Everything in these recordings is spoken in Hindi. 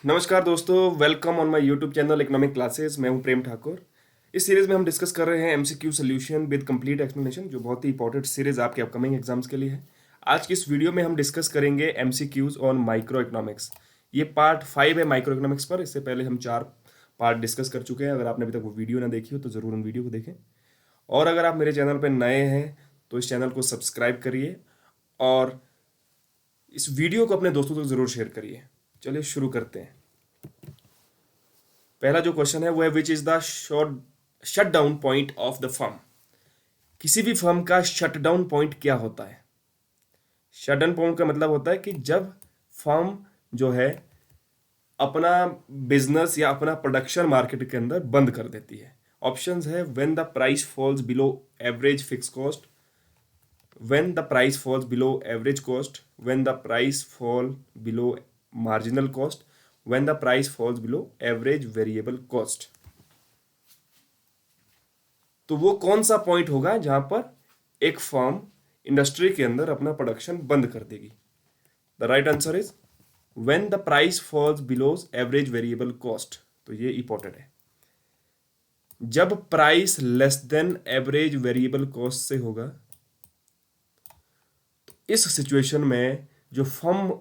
नमस्कार दोस्तों, welcome on my YouTube channel economic classes. मैं हूं प्रेम ठाकुर। इस सीरीज में हम डिस्कस कर रहे हैं MCQ solution with complete explanation, जो बहुत ही इंपॉर्टेंट सीरीज आपके अपकमिंग एग्जाम्स के लिए है। आज की इस वीडियो में हम डिस्कस करेंगे एमसीक्यूज ऑन माइक्रो इकोनॉमिक्स। ये पार्ट 5 है माइक्रो इकोनॉमिक्स पर। इससे पहले हम 4 पार्ट डिस्कस कर चुके हैं। अगर आपने अभी तक वो वीडियो ना देखी हो तो ज़रूर उन वीडियो को देखें। और अगर आप मेरे चैनल पर नए हैं तो इस चैनल को सब्सक्राइब करिए और इस वीडियो को अपने दोस्तों तक ज़रूर शेयर करिए। चलिए शुरू करते हैं। पहला जो क्वेश्चन है वो है which is the shut down point of the firm. किसी भी फर्म का शट डाउन पॉइंट क्या होता है? शट डाउन पॉइंट का मतलब होता है कि जब फर्म जो है अपना बिजनेस या अपना प्रोडक्शन मार्केट के अंदर बंद कर देती है। ऑप्शंस है when the price falls below average fixed cost, when the price falls below average cost, when the price fall below marginal cost, when the price falls below average variable cost. तो वो कौन सा पॉइंट होगा जहां पर एक फर्म इंडस्ट्री के अंदर अपना प्रोडक्शन बंद कर देगी? The right answer is when the price falls below average variable cost. तो ये इंपॉर्टेंट है। जब price less than average variable cost से होगा तो इस सिचुएशन में जो फर्म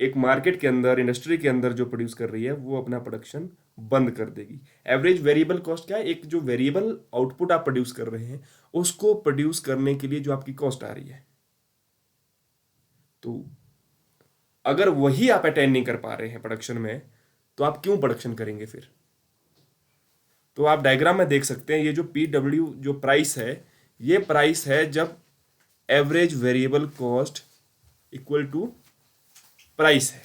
एक मार्केट के अंदर इंडस्ट्री के अंदर जो प्रोड्यूस कर रही है वो अपना प्रोडक्शन बंद कर देगी। एवरेज वेरिएबल कॉस्ट क्या है? एक जो वेरिएबल आउटपुट आप प्रोड्यूस कर रहे हैं उसको प्रोड्यूस करने के लिए जो आपकी कॉस्ट आ रही है, तो अगर वही आप अटेंड नहीं कर पा रहे हैं प्रोडक्शन में तो आप क्यों प्रोडक्शन करेंगे फिर? तो आप डायग्राम में देख सकते हैं ये जो PW जो प्राइस है, ये प्राइस है जब average variable cost equal to price है।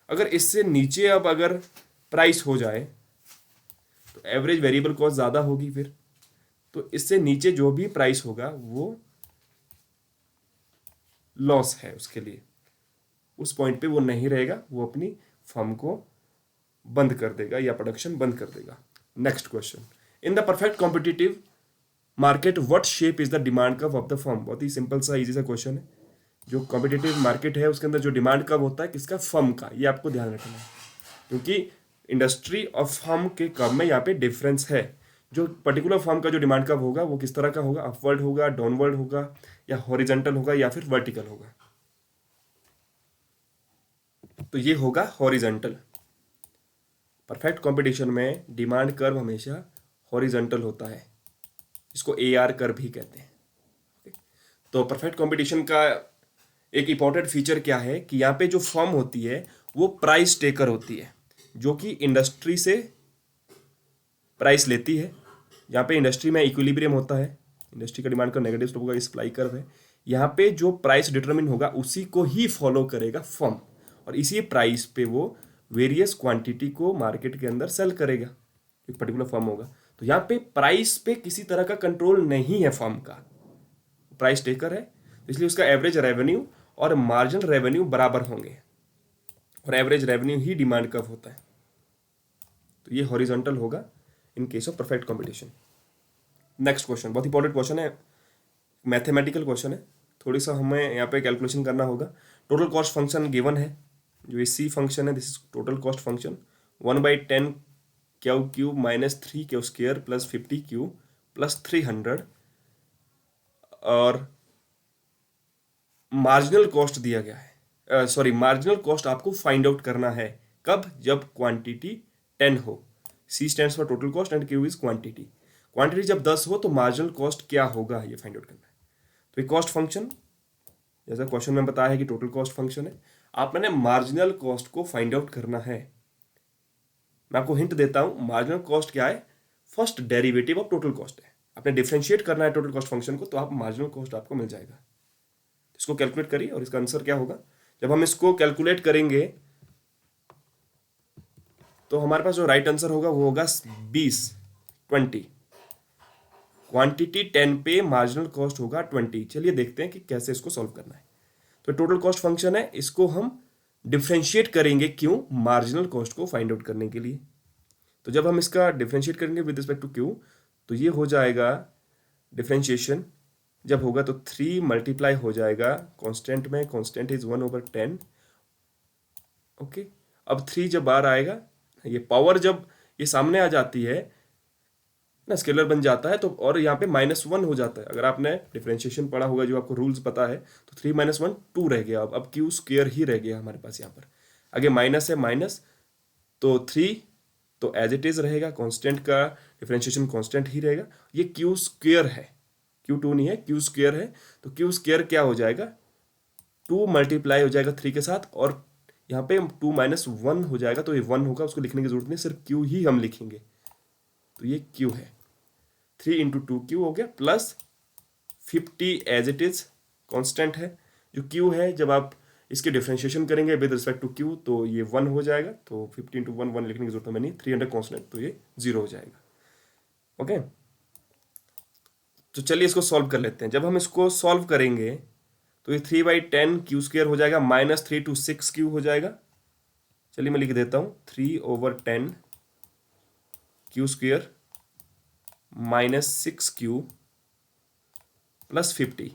अगर इससे नीचे अब अगर प्राइस हो जाए तो एवरेज वेरिएबल कॉस्ट ज़्यादा होगी फिर, तो इससे नीचे जो भी प्राइस होगा वो लॉस है उसके लिए। उस पॉइंट पे वो नहीं रहेगा, वो अपनी फर्म को बंद कर देगा या प्रोडक्शन बंद कर देगा। Next question, in the perfect competitive market what shape is the demand curve of the firm. बहुत ही सिंपल सा इजी सा क्वेश्चन है। जो कॉम्पिटिटिव मार्केट है उसके अंदर जो डिमांड कर्व होता है किसका? फर्म का। ये आपको ध्यान रखना है क्योंकि इंडस्ट्री और फर्म के कर्व में यहाँ पे डिफरेंस है। जो पर्टिकुलर फर्म का जो डिमांड कर्व होगा वो किस तरह का होगा? अपवर्ड होगा, डाउनवर्ड होगा, या हॉरिजेंटल होगा, या फिर वर्टिकल होगा? तो ये होगा हॉरिजेंटल। परफेक्ट कंपटीशन में डिमांड कर्व हमेशा हॉरिजेंटल होता है, इसको AR कर्व भी कहते हैं। तो परफेक्ट कंपटीशन का एक इंपॉर्टेंट फीचर क्या है कि यहाँ पे जो फर्म होती है वो प्राइस टेकर होती है, जो कि इंडस्ट्री से प्राइस लेती है। यहाँ पे इंडस्ट्री में इक्विलिब्रियम होता है, इंडस्ट्री का डिमांड का नेगेटिव स्लोप होगा, सप्लाई कर्व है। यहाँ पे जो प्राइस डिटरमिन होगा उसी को ही फॉलो करेगा फर्म, और इसी प्राइस पे वो वेरियस क्वांटिटी को मार्केट के अंदर सेल करेगा। एक पर्टिकुलर फर्म होगा तो यहाँ पे प्राइस पे किसी तरह का कंट्रोल नहीं है फर्म का, प्राइस टेकर है, इसलिए उसका एवरेज रेवेन्यू और मार्जिनल रेवेन्यू बराबर होंगे, और एवरेज रेवेन्यू ही डिमांड कर्व होता है। तो ये हॉरिजॉन्टल होगा in case of perfect competition. Next question बहुत इंपॉर्टेंट क्वेश्चन है, मैथमेटिकल क्वेश्चन है। थोड़ी सा हमें यहाँ पे कैलकुलेशन करना होगा। टोटल कॉस्ट फंक्शन गिवन है, जो ये C फंक्शन है, this is total cost function 1/10 Q cube minus 3 Q square plus 50 Q plus 300, और मार्जिनल कॉस्ट दिया गया है। सॉरी, मार्जिनल कॉस्ट आपको फाइंड आउट करना है कब? जब क्वांटिटी 10 हो। C stands for total cost and Q is quantity. Quantity जब 10 हो तो मार्जिनल कॉस्ट क्या होगा ये फाइंड आउट करना है। तो ये कॉस्ट फंक्शन, जैसा क्वेश्चन में बताया है कि टोटल कॉस्ट फंक्शन है, आप मैंने मार्जिनल कॉस्ट को फाइंड आउट करना है। मैं आपको हिंट देता हूं, मार्जिनल कॉस्ट क्या है? First derivative of total cost है। आपने डिफरेंशिएट करना है टोटल कॉस्ट फंक्शन को, तो आप मार्जिनल कॉस्ट आपको मिल जाएगा। इसको कैलकुलेट करिए और इसका आंसर क्या होगा। जब हम इसको कैलकुलेट करेंगे तो हमारे पास जो राइट आंसर होगा वो होगा 20। क्वांटिटी 10 पे मार्जिनल कॉस्ट होगा 20। चलिए देखते हैं कि कैसे इसको सॉल्व करना है। तो टोटल कॉस्ट फंक्शन है, इसको हम डिफरेंशिएट करेंगे, क्यों? मार्जिनल कॉस्ट को फाइंड आउट करने के लिए। तो जब हम इसका डिफरेंशिएट करेंगे विद रिस्पेक्ट टू क्यू, तो ये हो जाएगा डिफरेंशिएशन जब होगा तो 3 मल्टीप्लाई हो जाएगा कांस्टेंट में, कांस्टेंट इज 1/10। ओके, अब 3 जब बाहर आएगा, ये पावर जब ये सामने आ जाती है ना, स्केलर बन जाता है, तो और यहाँ पे -1 हो जाता है। अगर आपने डिफरेंशिएशन पढ़ा होगा, जो आपको रूल्स पता है, तो 3 - 1 2 रह गया। अब क्यू स्क्वेयर ही रह गया हमारे पास यहाँ पर। आगे माइनस है, माइनस, तो 3 तो एज इट इज रहेगा, कांस्टेंट का डिफरेंशिएशन कांस्टेंट ही रहेगा। ये क्यू स्क्वेयर है, Q2 नहीं है, क्यू स्क्वेयर है। तो क्यू स्क्वेयर क्या हो जाएगा, 2 मल्टीप्लाई हो जाएगा 3 के साथ, और यहाँ पे 2 - 1 हो जाएगा, तो ये 1 होगा, उसको लिखने की जरूरत नहीं, सिर्फ क्यू ही हम लिखेंगे। तो ये क्यू है, 3 × 2 क्यू हो गया, plus 50 as it is constant है। जो क्यू है, जब आप इसके डिफरेंशिएशन करेंगे विद रिस्पेक्ट टू क्यू, तो ये 1 हो जाएगा। तो 50 × 1 1 लिखने की जरूरत हमें नहीं, 300 कांस्टेंट, तो ये 0 हो जाएगा। ओके, तो चलिए इसको सॉल्व कर लेते हैं। जब हम इसको सॉल्व करेंगे तो ये 3/10 क्यू स्क्वेयर हो जाएगा, -3 to 6 क्यू हो जाएगा। चलिए मैं लिख देता हूँ, 3/10 क्यू स्क्वेयर -6Q प्लस 50।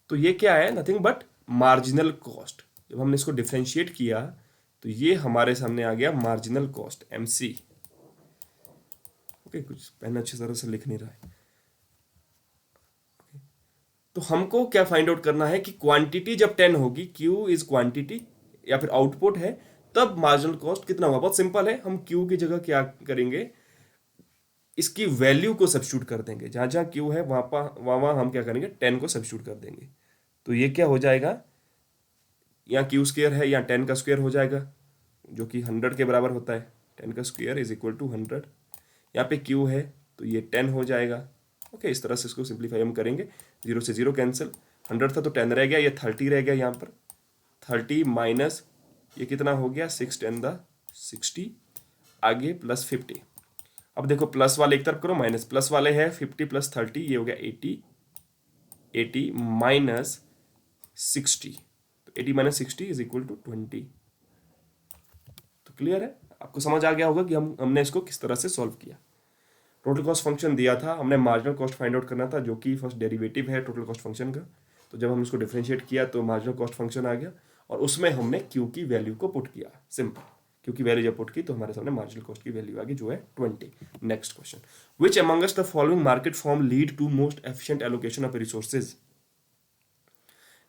तो ये क्या है, नथिंग बट मार्जिनल कॉस्ट। जब हमने इसको डिफरेंशिएट किया तो ये हमारे सामने आ गया मार्जिनल कॉस्ट, MC। ओके, कुछ पेन अच्छी तरह से लिख नहीं रहा है। तो हमको क्या फाइंड आउट करना है कि क्वांटिटी जब 10 होगी, Q इज क्वांटिटी या फिर आउटपुट है, तब मार्जिनल कॉस्ट कितना होगा। बहुत सिंपल है, हम Q की जगह क्या करेंगे, इसकी वैल्यू को सब्स्टिट्यूट कर देंगे। जहाँ जहाँ Q है वहाँ हम क्या करेंगे, 10 को सब्स्टिट्यूट कर देंगे। तो ये क्या हो जाएगा, यहाँ क्यू स्क्वेयर है, यहाँ 10 का स्क्वेयर हो जाएगा, जो कि 100 के बराबर होता है। 10 का स्क्वेयर इज इक्वल टू 100। यहाँ पे Q है तो ये 10 हो जाएगा। ओके, इस तरह से इसको सिंप्लीफाई हम करेंगे। 0 से 0 कैंसिल, 100 था तो 10 रह गया, ये 30 रह गया यहाँ पर। 30 माइनस ये कितना हो गया, 6 × 60, आगे प्लस 50। अब देखो, प्लस वाले एक तरफ करो, माइनस प्लस वाले है 50 + 30, ये हो गया 80। 80 माइनस 60, तो 80 - 60 इज इक्वल टू 20। तो क्लियर है, आपको समझ आ गया होगा कि हमने इसको किस तरह से सॉल्व किया। टोटल कॉस्ट फंक्शन दिया था, हमने मार्जिनल कॉस्ट फाइंड आउट करना था, जो कि फर्स्ट डेरिवेटिव है टोटल कॉस्ट फंक्शन का। तो जब हम इसको डिफरेंशिएट किया तो मार्जिनल कॉस्ट फंक्शन आ गया, और उसमें हमने क्यू की वैल्यू को पुट किया। सिंपल, क्यू की वैल्यू जब पुट की तो हमारे सामने मार्जिनल कॉस्ट की वैल्यू आ गई, जो है 20। Next question, which amongst the following market form lead to most efficient allocation of resources.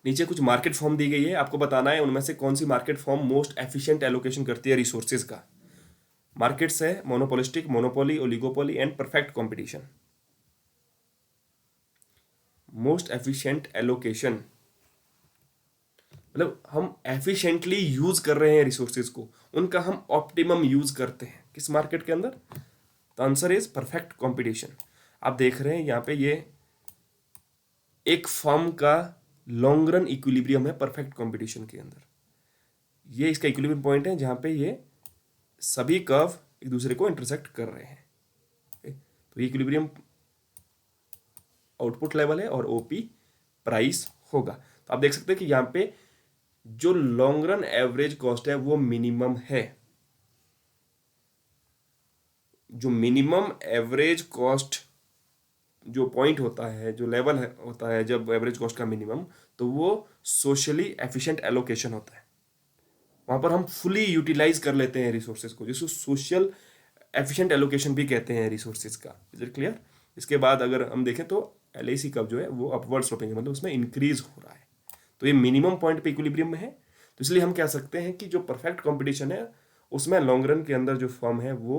नीचे कुछ मार्केट फॉर्म दी गई है, आपको बताना है उनमें से कौन सी market form most efficient allocation करती है रिसोर्सेज का। मार्केट्स है monopolistic, monopoly, oligopoly and perfect competition. Most efficient allocation मतलब हम एफिशिएंटली यूज कर रहे हैं रिसोर्सेज को, उनका हम ऑप्टिमम यूज करते हैं किस मार्केट के अंदर। The answer is perfect competition. आप देख रहे हैं यहाँ पे ये एक फर्म का लॉन्ग रन इक्विलिब्रियम है परफेक्ट कंपटीशन के अंदर। ये इसका इक्विलिब्रियम पॉइंट है जहाँ पे ये सभी कर्व एक दूसरे को इंटरसेक्ट कर रहे हैं। तो ये इक्विलिब्रियम आउटपुट लेवल है और ओपी प्राइस होगा। तो आप देख सकते हैं कि यहाँ पे जो लॉन्ग रन एवरेज कॉस्ट है वो मिनिमम है। जो मिनिमम एवरेज कॉस्ट जो पॉइंट होता है, जो लेवल है होता है जब एवरेज कॉस्ट का मिनिमम, तो वो सोशली एफिशिएंट एलोकेशन होता है। वहां पर हम फुली यूटिलाइज कर लेते हैं रिसोर्सेज को, जिसको सोशल एफिशिएंट एलोकेशन भी कहते हैं रिसोर्सेज का। Is it clear. इसके बाद अगर हम देखें तो LAC कर्व जो है वो अपवर्ड स्लोपिंग है, मतलब उसमें इंक्रीज हो रहा है। तो ये मिनिमम पॉइंट पे इक्विलिब्रियम में है, तो इसलिए हम कह सकते हैं कि जो परफेक्ट कंपटीशन है उसमें लॉन्ग रन के अंदर जो फर्म है वो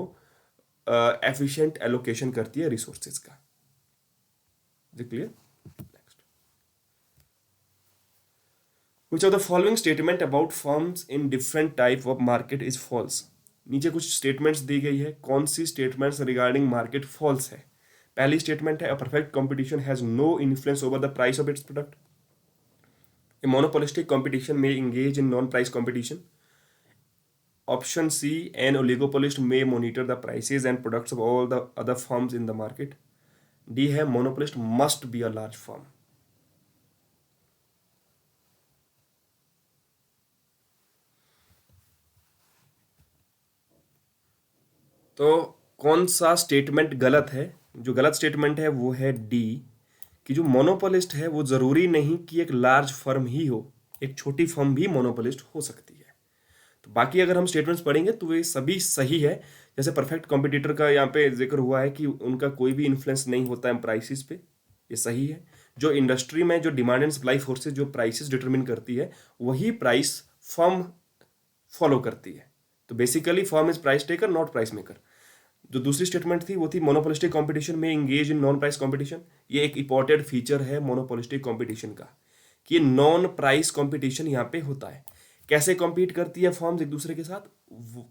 एफिशिएंट एलोकेशन करती है रिसोर्सेज का। Is it clear. Which of the following statement about firms in different type of market is false? नीचे कुछ स्टेटमेंट्स दी गई है, कौन सी स्टेटमेंट्स रिगार्डिंग मार्केट फॉल्स है। पहली स्टेटमेंट है, a perfect competition has no influence over the price of its product. A monopolistic competition में engage in non price competition. Option C, an oligopolist may monitor the prices and products of all the other firms in the market। D है, monopolist must be a large firm. तो कौन सा स्टेटमेंट गलत है। जो गलत स्टेटमेंट है वो है डी, कि जो मोनोपोलिस्ट है वो जरूरी नहीं कि एक लार्ज फर्म ही हो, एक छोटी फर्म भी मोनोपोलिस्ट हो सकती है। तो बाकी अगर हम स्टेटमेंट्स पढ़ेंगे तो वे सभी सही है। जैसे परफेक्ट कॉम्पिटिटर का यहाँ पे जिक्र हुआ है कि उनका कोई भी इन्फ्लुएंस नहीं होता है प्राइसेस पे, ये सही है। जो इंडस्ट्री में जो डिमांड एंड सप्लाई फोर्सेस जो प्राइसेस डिटरमिन करती है, वही प्राइस फर्म फॉलो करती है। तो basically firm is price taker not price maker. जो दूसरी स्टेटमेंट थी वो थी मोनोपोलिस्टिक कंपटीशन में engage in non price competition. ये एक इंपॉर्टेंट फीचर है मोनोपोलिस्टिक कंपटीशन का कि ये नॉन प्राइस कंपटीशन यहाँ पे होता है। कैसे compete करती है फर्म्स एक दूसरे के साथ?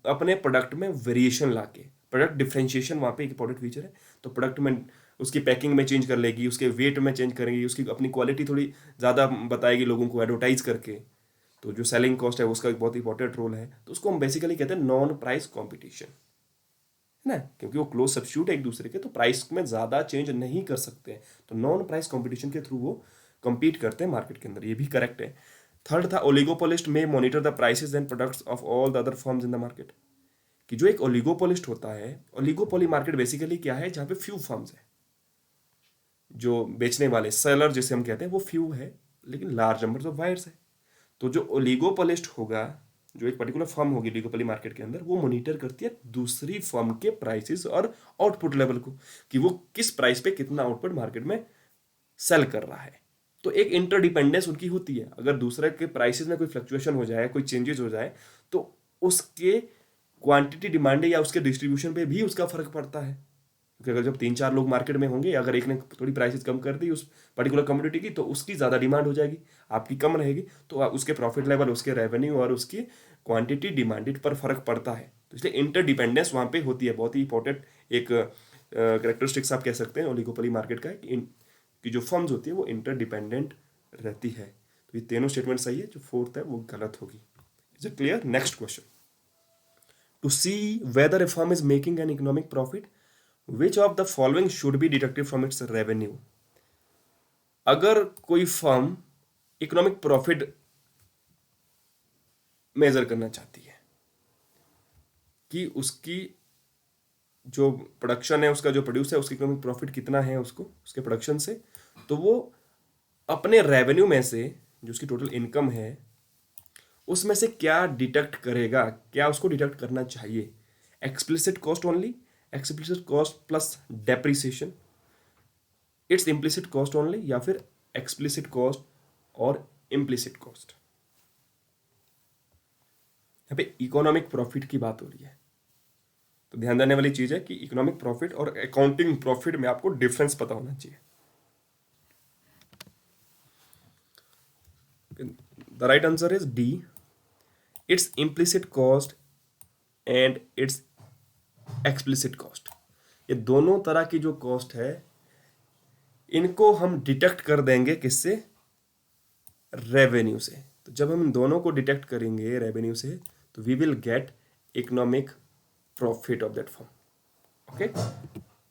अपने प्रोडक्ट में वेरिएशन लाके, प्रोडक्ट डिफ्रेंशिएशन वहाँ पे एक इंपॉर्टेंट फीचर है। तो प्रोडक्ट में उसकी पैकिंग में चेंज कर लेगी, उसके वेट में चेंज करेंगी, उसकी अपनी क्वालिटी थोड़ी ज़्यादा बताएगी लोगों को एडवर्टाइज करके। तो जो सेलिंग कॉस्ट है उसका एक बहुत इंपॉर्टेंट रोल है। तो उसको हम बेसिकली कहते हैं नॉन प्राइस कॉम्पिटिशन, है ना, क्योंकि वो क्लोज सब्स्टिट्यूट है एक दूसरे के, तो प्राइस में ज़्यादा चेंज नहीं कर सकते हैं। तो नॉन प्राइस कॉम्पिटिशन के थ्रू वो compete करते हैं मार्केट के अंदर, ये भी करेक्ट है। थर्ड था ओलिगोपोलिस्ट में monitor the prices and products of all the other firms in the market. कि जो एक ओलिगोपोलिस्ट होता है, ओलिगोपोली मार्केट बेसिकली क्या है, जहाँ पे फ्यू फर्म्स है, जो बेचने वाले सेलर जिसे हम कहते हैं वो फ्यू है, लेकिन लार्ज नंबर ऑफ बायर्स है। तो जो ओलिगोपोलिस्ट होगा, जो एक पर्टिकुलर फर्म होगी ओलिगोपोली मार्केट के अंदर, वो मॉनिटर करती है दूसरी फर्म के प्राइसेस और आउटपुट लेवल को, कि वो किस प्राइस पे कितना आउटपुट मार्केट में सेल कर रहा है। तो एक इंटरडिपेंडेंस उनकी होती है। अगर दूसरे के प्राइसेस में कोई फ्लक्चुएशन हो जाए, कोई चेंजेस हो जाए, तो उसके क्वांटिटी डिमांड या उसके डिस्ट्रीब्यूशन पे भी उसका फर्क पड़ता है। क्योंकि अगर जब 3-4 लोग मार्केट में होंगे, अगर एक ने थोड़ी प्राइसेस कम कर दी उस पर्टिकुलर कम्युनिटी की, तो उसकी ज़्यादा डिमांड हो जाएगी, आपकी कम रहेगी, तो उसके प्रॉफिट लेवल, उसके रेवेन्यू और उसकी क्वांटिटी डिमांडेड पर फर्क पड़ता है। तो इसलिए इंटरडिपेंडेंस वहाँ पे होती है। बहुत ही इंपॉर्टेंट एक करेक्टरिस्टिक्स आप कह सकते हैं ओलिगोपोली मार्केट का, कि जो फर्म्स होती है वो इंटरडिपेंडेंट रहती है। तो ये तीनों स्टेटमेंट सही है, जो फोर्थ है वो गलत होगी। Is it clear? Next question, to see whether a firm is making an economic profit which of the following should be deducted from its revenue. अगर कोई फर्म इकोनॉमिक प्रॉफिट मेजर करना चाहती है कि उसकी जो प्रोडक्शन है, उसका जो प्रोड्यूस है, उसकी इकोनॉमिक प्रॉफिट कितना है उसको उसके प्रोडक्शन से, तो वो अपने रेवेन्यू में से जो उसकी टोटल इनकम है उसमें से क्या डिडक्ट करेगा, क्या उसको डिडक्ट करना चाहिए? Explicit cost only, explicit cost plus depreciation, it's implicit cost only, या फिर एक्सप्लिसिट कॉस्ट और इम्प्लिसिट कॉस्ट? यहाँ पे इकोनॉमिक प्रॉफिट की बात हो रही है, तो ध्यान देने वाली चीज है कि इकोनॉमिक प्रॉफिट और अकाउंटिंग प्रॉफिट में आपको डिफरेंस पता होना चाहिए। The right answer is D, it's implicit cost and it's explicit cost. ये दोनों तरह की जो कॉस्ट है, इनको हम डिटेक्ट कर देंगे किससे? रेवेन्यू से। तो जब हम इन दोनों को डिटेक्ट करेंगे रेवेन्यू से, तो we will get economic profit of that firm. Okay,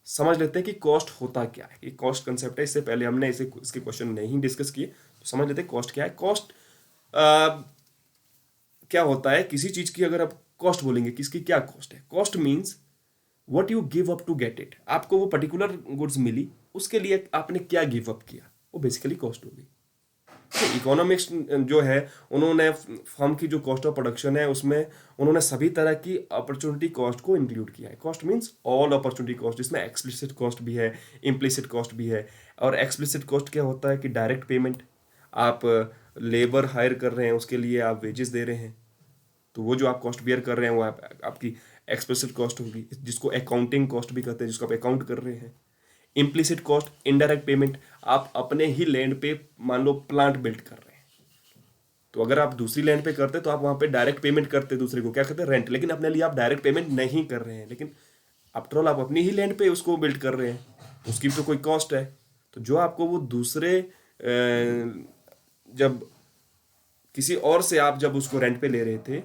समझ लेते हैं कि कॉस्ट होता क्या है। ये कॉस्ट कंसेप्ट है, इससे पहले हमने इसके क्वेश्चन नहीं डिस्कस किए, तो समझ लेते हैं कॉस्ट क्या है। कॉस्ट क्या होता है? किसी चीज की अगर आप कॉस्ट बोलेंगे, किसकी क्या कॉस्ट है? Cost means what you give up to get it. आपको वो पर्टिकुलर गुड्स मिली, उसके लिए आपने क्या गिव अप किया, वो बेसिकली कॉस्ट होगी। तो इकोनॉमिक्स जो है, उन्होंने फर्म की जो कॉस्ट ऑफ प्रोडक्शन है उसमें उन्होंने सभी तरह की अपॉर्चुनिटी कॉस्ट को इंक्लूड किया है। Cost means all opportunity cost, जिसमें एक्सप्लिसिट कॉस्ट भी है, इम्प्लिसिट कॉस्ट भी है। और एक्सप्लिसिट कॉस्ट क्या होता है कि डायरेक्ट पेमेंट, आप लेबर हायर कर रहे हैं, उसके लिए आप वेजेस दे रहे हैं, तो वो जो आप कॉस्ट बियर कर रहे हैं वो आपकी एक्सप्लिसिट कॉस्ट होगी, जिसको अकाउंटिंग कॉस्ट भी कहते हैं, जिसको आप अकाउंट कर रहे हैं। इम्प्लिसिट कॉस्ट, इनडायरेक्ट पेमेंट, आप अपने ही लैंड पे मान लो प्लांट बिल्ड कर रहे हैं, तो अगर आप दूसरी लैंड पे करते तो आप वहाँ पे डायरेक्ट पेमेंट करते दूसरे को, क्या कहते हैं? रेंट। लेकिन अपने लिए आप डायरेक्ट पेमेंट नहीं कर रहे हैं, लेकिन आफ्टर ऑल आप अपनी ही लैंड पे उसको बिल्ड कर रहे हैं, तो उसकी तो कोई कॉस्ट है। तो जो आपको वो दूसरे जब किसी और से आप जब उसको रेंट पे ले रहे थे,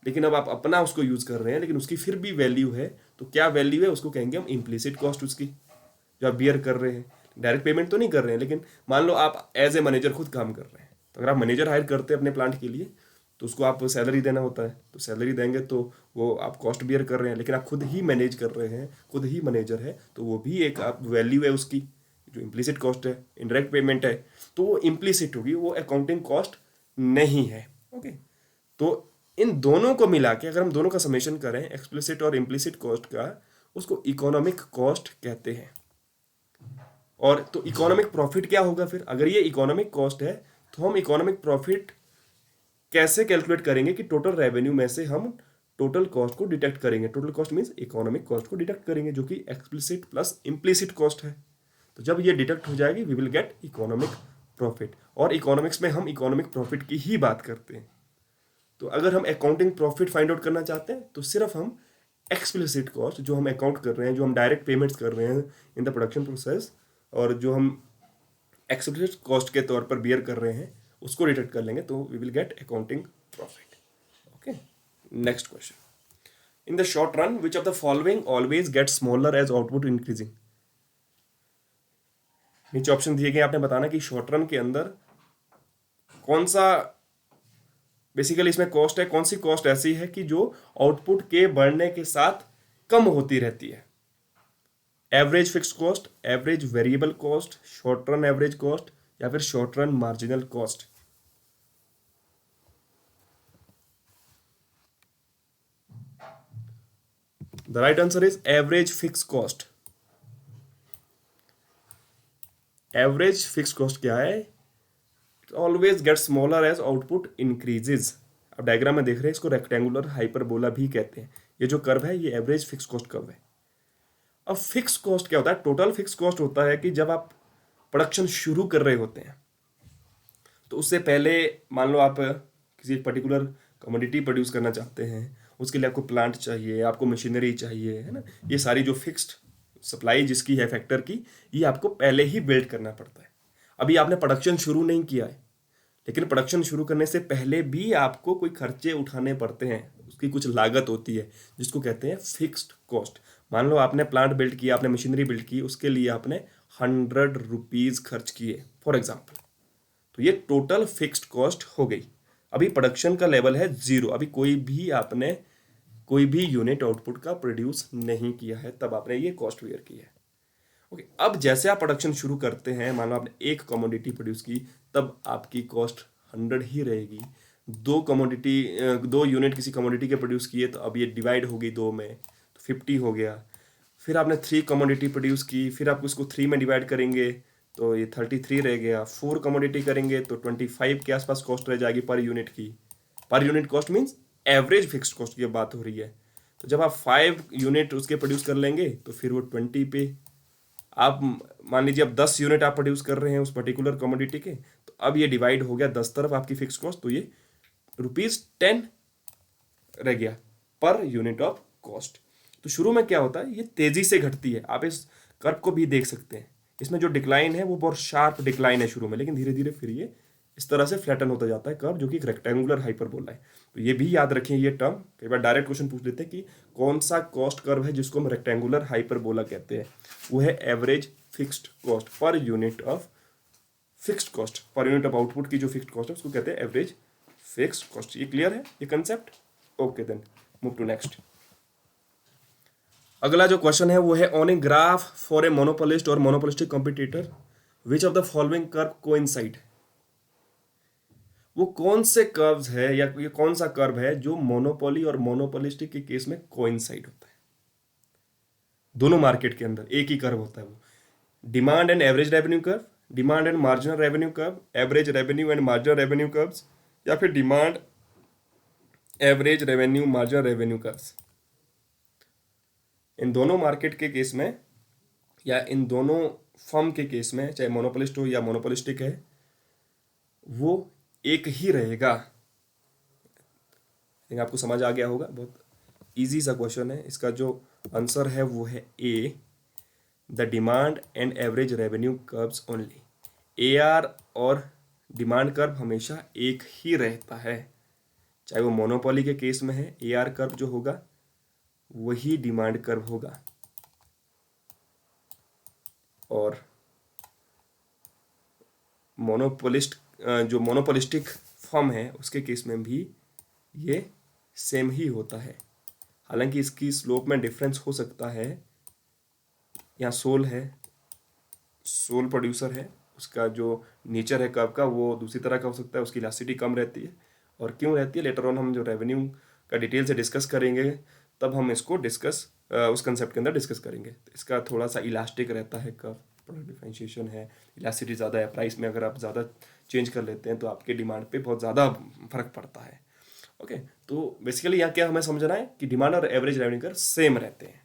लेकिन अब आप अपना उसको यूज कर रहे हैं, लेकिन उसकी फिर भी वैल्यू है, तो क्या वैल्यू है उसको कहेंगे हम इम्प्लिसिट कॉस्ट, उसकी जो आप बियर कर रहे हैं। डायरेक्ट पेमेंट तो नहीं कर रहे हैं, लेकिन मान लो आप एज ए मैनेजर खुद काम कर रहे हैं, तो अगर आप मैनेजर हायर करते हैं अपने प्लांट के लिए, तो उसको आप सैलरी देना होता है, तो सैलरी देंगे तो वो आप कॉस्ट बियर कर रहे हैं, लेकिन आप खुद ही मैनेज कर रहे हैं, खुद ही मैनेजर है, तो वो भी एक आप वैल्यू है उसकी, जो इम्प्लिसिट कॉस्ट है, इनडायरेक्ट पेमेंट है, तो वो इम्प्लिसिट होगी, वो अकाउंटिंग कॉस्ट नहीं है। ओके, तो इन दोनों को मिला के अगर हम दोनों का समेशन करें, एक्सप्लिसिट और इम्प्लिसिट कॉस्ट का, उसको इकोनॉमिक कॉस्ट कहते हैं। और तो इकोनॉमिक प्रॉफिट क्या होगा फिर? अगर ये इकोनॉमिक कॉस्ट है तो हम इकोनॉमिक प्रॉफिट कैसे कैलकुलेट करेंगे कि टोटल रेवेन्यू में से हम टोटल कॉस्ट को डिडक्ट करेंगे। Total cost means economic cost को डिडक्ट करेंगे, जो कि एक्सप्लिसिट प्लस इम्प्लिसिट कॉस्ट है। तो जब ये डिडक्ट हो जाएगी we will get economic profit. और इकोनॉमिक्स में हम इकोनॉमिक प्रॉफिट की ही बात करते हैं। तो अगर हम अकाउंटिंग प्रॉफिट फाइंड आउट करना चाहते हैं तो सिर्फ हम एक्सप्लिसिट कॉस्ट, जो हम अकाउंट कर रहे हैं, जो हम डायरेक्ट पेमेंट्स कर रहे हैं इन द प्रोडक्शन प्रोसेस, और जो हम एक्सप्लिसिट कॉस्ट के तौर पर बियर कर रहे हैं, उसको डिडक्ट कर लेंगे तो we will get accounting profit. Okay, next question. In the short run which of the following always get smaller as output increasing. नीचे ऑप्शन दिए गए, आपने बताना कि शॉर्ट रन के अंदर कौन सा बेसिकली इसमें कॉस्ट है, कौन सी कॉस्ट ऐसी है कि जो आउटपुट के बढ़ने के साथ कम होती रहती है। Average fixed cost, average variable cost, short run average cost, या फिर short run marginal cost. The right answer is average fixed cost. Average fixed cost क्या है? It always get smaller as output increases. अब डायग्राम में देख रहे हैं, इसको रेक्टेंगुलर हाइपरबोला भी कहते हैं। ये जो कर्व है ये एवरेज फिक्स कॉस्ट कर्व है। अब फिक्स कॉस्ट क्या होता है? टोटल फिक्स कॉस्ट होता है कि जब आप प्रोडक्शन शुरू कर रहे होते हैं तो उससे पहले मान लो आप किसी एक पर्टिकुलर कमोडिटी प्रोड्यूस करना चाहते हैं, उसके लिए आपको प्लांट चाहिए, आपको मशीनरी चाहिए, है ना। ये सारी जो फिक्स्ड सप्लाई जिसकी है फैक्टर की, ये आपको पहले ही बिल्ड करना पड़ता है। अभी आपने प्रोडक्शन शुरू नहीं किया है, लेकिन प्रोडक्शन शुरू करने से पहले भी आपको कोई खर्चे उठाने पड़ते हैं, उसकी कुछ लागत होती है जिसको कहते हैं फिक्स्ड कॉस्ट। मान लो आपने प्लांट बिल्ड किया, आपने मशीनरी बिल्ड की, उसके लिए आपने 100 रुपीज़ खर्च किए फॉर एग्जाम्पल, तो ये टोटल फिक्स्ड कॉस्ट हो गई। अभी प्रोडक्शन का लेवल है 0, अभी आपने कोई भी यूनिट आउटपुट का प्रोड्यूस नहीं किया है, तब आपने ये कॉस्ट वेयर की है। ओके, अब जैसे आप प्रोडक्शन शुरू करते हैं, मान लो आपने एक कमोडिटी प्रोड्यूस की, तब आपकी कॉस्ट 100 ही रहेगी। दो यूनिट किसी कमोडिटी के प्रोड्यूस किए तो अब ये डिवाइड हो गई 2 में, तो 50 हो गया। फिर आपने 3 कमोडिटी प्रोड्यूस की, फिर आप उसको 3 में डिवाइड करेंगे तो ये 33 रह गया। 4 कमोडिटी करेंगे तो 25 के आसपास कॉस्ट रह जाएगी पर यूनिट की। Per unit cost means average fixed cost की बात हो रही है। तो जब आप 5 यूनिट उसके प्रोड्यूस कर लेंगे तो फिर वो 20 पे, आप मान लीजिए अब 10 यूनिट आप प्रोड्यूस कर रहे हैं उस पर्टिकुलर कमोडिटी के, तो अब ये डिवाइड हो गया 10 तरफ आपकी फिक्स कॉस्ट, तो ये ₹10 रह गया पर यूनिट ऑफ कॉस्ट। तो शुरू में क्या होता है, ये तेजी से घटती है। आप इस कर्व को भी देख सकते हैं, इसमें जो डिक्लाइन है वो बहुत शार्प डिक्लाइन है शुरू में, लेकिन धीरे धीरे फिर ये इस तरह से फ्लैटन होता जाता है कर्व, जो कि एक रेक्टेंगुलर हाइपरबोला है। तो ये भी याद रखें ये टर्म, कई बार डायरेक्ट क्वेश्चन पूछ लेते हैं कि कौन सा कॉस्ट कर्व है जिसको हम रेक्टेंगुलर हाइपरबोला कहते हैं। वो है average fixed cost per unit of fixed cost, per unit of output की जो फिक्स्ड कॉस्ट है उसको कहते हैं एवरेज फिक्स्ड कॉस्ट। ये क्लियर है ये concept? Okay, then move to next. अगला जो क्वेश्चन है वो है on a graph for a monopolist और monopolistic competitor which of the following curve coincide. वो कौन से कर्व्स है या ये कौन सा कर्व है जो मोनोपोली और मोनोपोलिस्टिक के केस में कोइंसाइड होता है? दोनों मार्केट के अंदर एक ही कर्व होता है वो। Demand and average revenue curve, demand and marginal revenue curve, average revenue and marginal revenue curves, या फिर demand average revenue marginal revenue curves. इन दोनों मार्केट के केस में या इन दोनों फर्म के केस में, चाहे मोनोपोलिस्ट हो या मोनोपोलिस्टिक है, वो एक ही रहेगा। आपको समझ आ गया होगा, बहुत इजी सा क्वेश्चन है। इसका जो आंसर है वो है A, the demand and average revenue curves only. AR और डिमांड कर्व हमेशा एक ही रहता है, चाहे वो मोनोपोली के केस में है AR कर्व जो होगा वही डिमांड कर्व होगा, और जो मोनोपोलिस्टिक फर्म है उसके केस में भी ये सेम ही होता है। हालांकि इसकी स्लोप में डिफरेंस हो सकता है। यहाँ सोल प्रोड्यूसर है, उसका जो नेचर है कर्व का वो दूसरी तरह का हो सकता है, उसकी इलास्टिसिटी कम रहती है, और क्यों रहती है लेटर ऑन हम जो रेवेन्यू का डिटेल से डिस्कस करेंगे तब हम इसको उस कंसेप्ट के अंदर डिस्कस करेंगे। तो इसका थोड़ा सा इलास्टिक रहता है कर्व, प्रोडक्ट डिफरेंशिएशन है, इलास्टिसिटी ज़्यादा है, प्राइस में अगर आप ज़्यादा चेंज कर लेते हैं तो आपके डिमांड पे बहुत ज़्यादा फर्क पड़ता है। ओके, तो बेसिकली यहाँ क्या हमें समझना है कि डिमांड और एवरेज रेवेन्यू कर्व सेम रहते हैं।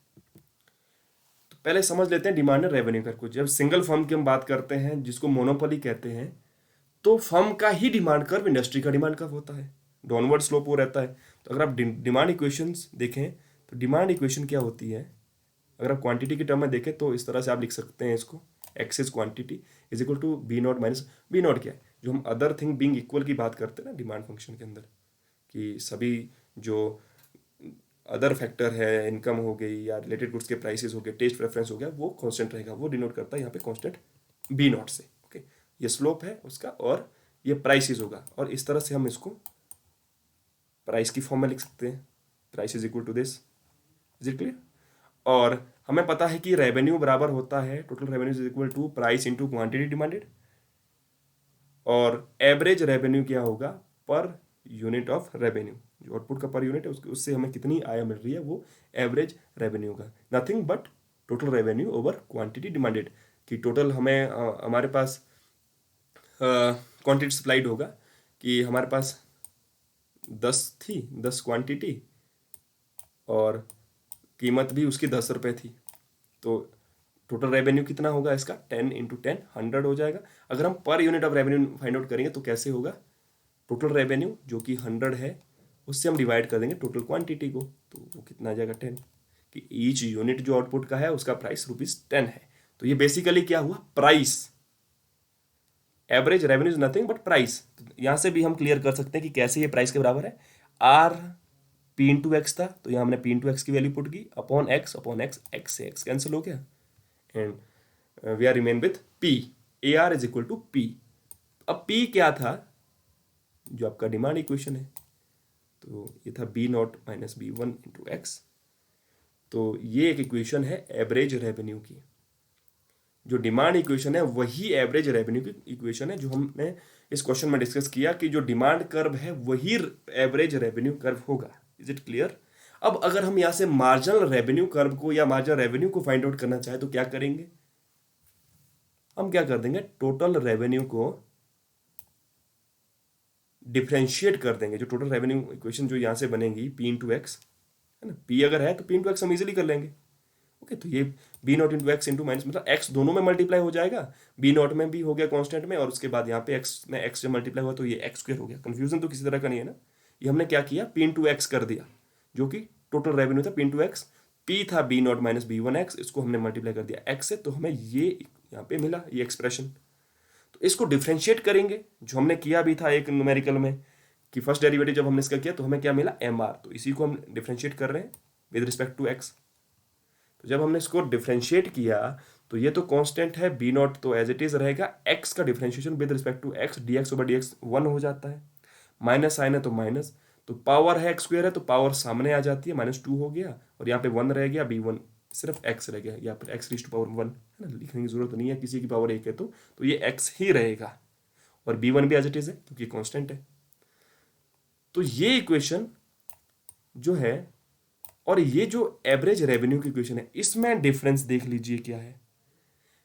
तो पहले समझ लेते हैं डिमांड और रेवेन्यू कर्व को। जब सिंगल फर्म की हम बात करते हैं जिसको मोनोपोली कहते हैं, तो फर्म का ही डिमांड कर्व इंडस्ट्री का डिमांड कर्व होता है, डाउनवर्ड स्लोप वो रहता है। तो अगर आप डिमांड इक्वेशंस देखें तो डिमांड इक्वेशन क्या होती है, अगर आप क्वांटिटी की टर्म में देखें तो इस तरह से आप लिख सकते हैं इसको, X is quantity is equal to B not minus B not क्या है, जो हम अदर थिंग बीइंग इक्वल की बात करते हैं ना डिमांड फंक्शन के अंदर, कि सभी जो अदर फैक्टर है, इनकम हो गई या रिलेटेड गुड्स के प्राइसेस हो गए, टेस्ट प्रेफरेंस हो गया, वो कांस्टेंट रहेगा, वो डिनोट करता है यहाँ पे कांस्टेंट बी नॉट से। ओके, ये स्लोप है उसका और ये प्राइसेस होगा, और इस तरह से हम इसको प्राइस की फॉर्म में लिख सकते हैं, price is equal to this. Is it clear? और हमें पता है कि रेवेन्यू बराबर होता है total revenue is equal to price into quantity demanded, और एवरेज रेवेन्यू क्या होगा, पर यूनिट ऑफ रेवेन्यू, जो आउटपुट का पर यूनिट है उससे हमें कितनी आय मिल रही है वो एवरेज रेवेन्यू का, nothing but total revenue over quantity demanded. कि टोटल हमें हमारे पास क्वांटिटी सप्लाइड होगा कि हमारे पास 10 क्वांटिटी और कीमत भी उसकी 10 रुपये थी, तो टोटल रेवेन्यू कितना होगा इसका 10 इंटू 10 100 हो जाएगा। अगर हम पर unit of revenue find out करेंगे तो कैसे होगा, टोटल रेवेन्यू जो कि 100 है उससे हम डिवाइड कर देंगे टोटल क्वांटिटी को, तो वो कितना आ जाएगा 10, कि ईच यूनिट जो आउटपुट का है उसका प्राइस ₹10 है। तो ये बेसिकली क्या हुआ, price, average revenue is nothing but price. यहां से भी हम क्लियर कर सकते हैं कि कैसे ये प्राइस के बराबर है, आर पी इंटू एक्स था तो यहाँ हमने पी इंटू एक्स की वैल्यू पुट की, अपॉन एक्स एक्स से एक्स कैंसिल हो गया, and we are remain with P, A R is equal to P. अब पी क्या था, जो आपका डिमांड इक्वेशन है, तो ये था B not minus B one into X. तो ये एक इक्वेशन है एवरेज रेवेन्यू की। जो डिमांड इक्वेशन है वही एवरेज रेवेन्यू की इक्वेशन है, जो हमने इस क्वेश्चन में डिस्कस किया कि जो डिमांड कर्व है वही एवरेज रेवेन्यू कर्व होगा। Is it clear? अब अगर हम यहां से मार्जिनल रेवेन्यू कर्व को या मार्जिनल रेवेन्यू को फाइंड आउट करना चाहे तो क्या करेंगे, हम क्या कर देंगे, टोटल रेवेन्यू को डिफ्रेंशिएट कर देंगे। जो टोटल रेवेन्यू इक्वेशन जो यहां से बनेगी पी इंटू एक्स है ना, पी अगर है तो पी इंटू एक्स हम इजिली कर लेंगे। ओके, तो ये B not into X into minus, मतलब एक्स दोनों में मल्टीप्लाई हो जाएगा, बी नॉट में भी हो गया कांस्टेंट में, और उसके बाद यहाँ पे एक्स में एक्स से मल्टीप्लाई हुआ तो ये एक्स स्क्वायर हो गया। कंफ्यूजन तो किसी तरह का नहीं है ना, ये हमने क्या किया, पी इंटू एक्स कर दिया, जो कि टोटल रेवेन्यू था पी इंटू एक्स, पी था B not minus B one X, इसको हमने मल्टीप्लाई कर दिया एक्स से, तो हमें ये यहाँ पे मिला ये एक्सप्रेशन। तो इसको डिफ्रेंशिएट करेंगे, जो हमने किया भी था एक न्यूमेरिकल में, कि फर्स्ट डेरिवेटिव जब हमने इसका किया तो हमें क्या मिला एम आर, तो इसी को हम डिफ्रेंशिएट कर रहे हैं विद रिस्पेक्ट टू एक्स। तो जब हमने इसको डिफ्रेंशिएट किया तो ये तो कांस्टेंट है बी नॉट, तो एज इट इज रहेगा, एक्स का differentiation with respect to X D X over D X 1 हो जाता है, माइनस साइन है तो माइनस, तो पावर है एक्स स्क्वायर है तो पावर सामने आ जाती है, -2 हो गया, और यहाँ पे 1 रह गया, बी वन सिर्फ एक्स रह गया, यहाँ पर एक्स रीज टू पावर 1 है ना, लिखने की जरूरत नहीं है, किसी की पावर 1 है तो ये एक्स ही रहेगा, और बी वन भी एज इट इज है क्योंकि कॉन्स्टेंट है। तो ये इक्वेशन जो है, और ये जो एवरेज रेवेन्यू की इक्वेशन है, इसमें डिफरेंस देख लीजिए क्या है,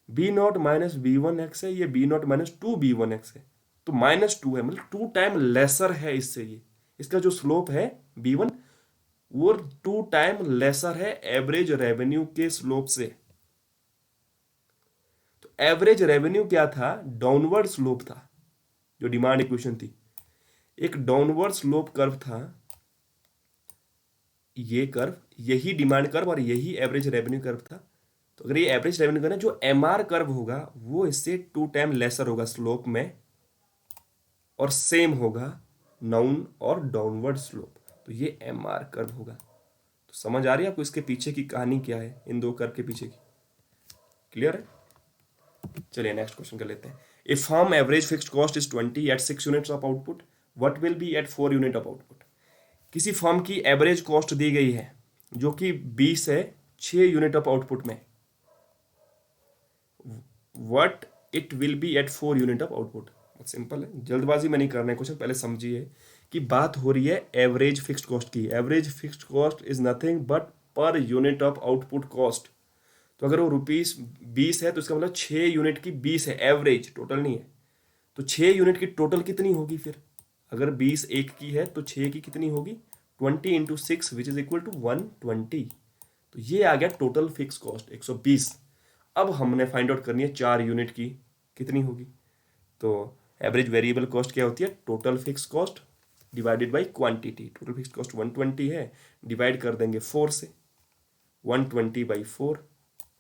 B not minus B one X है, ये B not minus two B one X है, तो -2 है, मतलब 2 टाइम लेसर है इससे, ये इसका जो स्लोप है बी वन वो 2 टाइम लेसर है एवरेज रेवेन्यू के स्लोप से। तो एवरेज रेवेन्यू क्या था, डाउनवर्ड स्लोप था, जो डिमांड इक्वेशन थी एक डाउनवर्ड स्लोप कर्व था, ये कर्व, यही डिमांड कर्व और यही एवरेज रेवेन्यू कर्व था। तो अगर ये एवरेज रेवेन्यू कर्व है, जो एमआर कर्व होगा वो इससे 2 टाइम लेसर होगा स्लोप में, और सेम होगा नाउन और डाउनवर्ड स्लोप, तो ये एमआर कर्व होगा। तो समझ आ रही है आपको इसके पीछे की कहानी क्या है, इन दो कर्व के पीछे की? क्लियर है? चलिए नेक्स्ट क्वेश्चन कर लेते हैं। If firm average fixed cost is 20 at 6 units of output, what will be at 4 unit of output. किसी फर्म की एवरेज कॉस्ट दी गई है जो कि 20 है 6 यूनिट ऑफ आउटपुट में, what it will be at 4 unit of output. बहुत सिंपल है, जल्दबाजी में नहीं करना है क्वेश्चन, पहले समझिए कि बात हो रही है एवरेज फिक्स्ड कॉस्ट की। Average fixed cost is nothing but पर यूनिट ऑफ आउटपुट कॉस्ट। तो अगर वो ₹20 है तो इसका मतलब 6 यूनिट की 20 है, एवरेज, टोटल नहीं है। तो 6 यूनिट की टोटल कितनी होगी फिर? अगर 20 एक की है तो 6 की कितनी होगी? 20 × 6 विच इज इक्वल टू 120। तो ये आ गया टोटल फिक्स कॉस्ट 120। अब हमने फाइंड आउट करनी है 4 यूनिट की कितनी होगी। तो एवरेज वेरिएबल कॉस्ट क्या होती है? Total fix cost divided by quantity. Total fix cost 120 है, डिवाइड कर देंगे 4 से, 120/4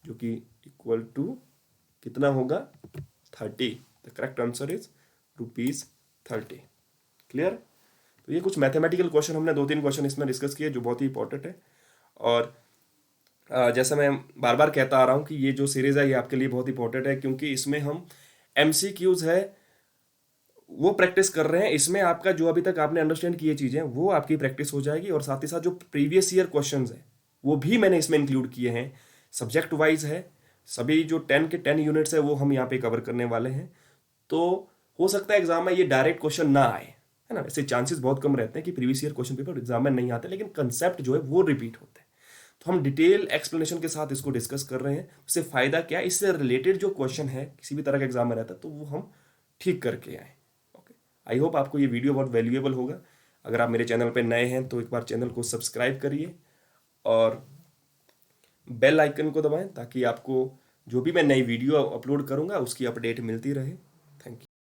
जो कि इक्वल टू कितना होगा? 30। The correct answer is ₹30। Clear? तो ये कुछ मैथमेटिकल क्वेश्चन हमने 2-3 क्वेश्चन इसमें डिस्कस किए जो बहुत ही इंपॉर्टेंट है। और जैसा मैं बार बार कहता आ रहा हूँ कि ये जो सीरीज है ये आपके लिए बहुत इंपॉर्टेंट है, क्योंकि इसमें हम MCQs है वो प्रैक्टिस कर रहे हैं। इसमें आपका जो अभी तक आपने अंडरस्टैंड किए चीज़ें वो आपकी प्रैक्टिस हो जाएगी, और साथ ही साथ जो प्रीवियस ईयर क्वेश्चंस है वो भी मैंने इसमें इंक्लूड किए हैं। सब्जेक्ट वाइज है, सभी जो 10 के 10 यूनिट्स है वो हम यहाँ पे कवर करने वाले हैं। तो हो सकता है एग्जाम में ये डायरेक्ट क्वेश्चन ना आए, है ना। ऐसे चांसेस बहुत कम रहते हैं कि previous year question paper exam में नहीं आते, लेकिन कंसेप्ट जो है वो रिपीट होते हैं। तो हम डिटेल एक्सप्लेनेशन के साथ इसको डिस्कस कर रहे हैं। उससे फ़ायदा क्या है, इससे रिलेटेड जो क्वेश्चन है किसी भी तरह का एग्जाम में रहता है तो वो हम ठीक करके आए। ओके, आई होप आपको ये वीडियो बहुत वैल्यूएबल होगा। अगर आप मेरे चैनल पर नए हैं तो एक बार चैनल को सब्सक्राइब करिए और बेल आइकन को दबाएं ताकि आपको जो भी मैं नई वीडियो अपलोड करूंगा उसकी अपडेट मिलती रहे।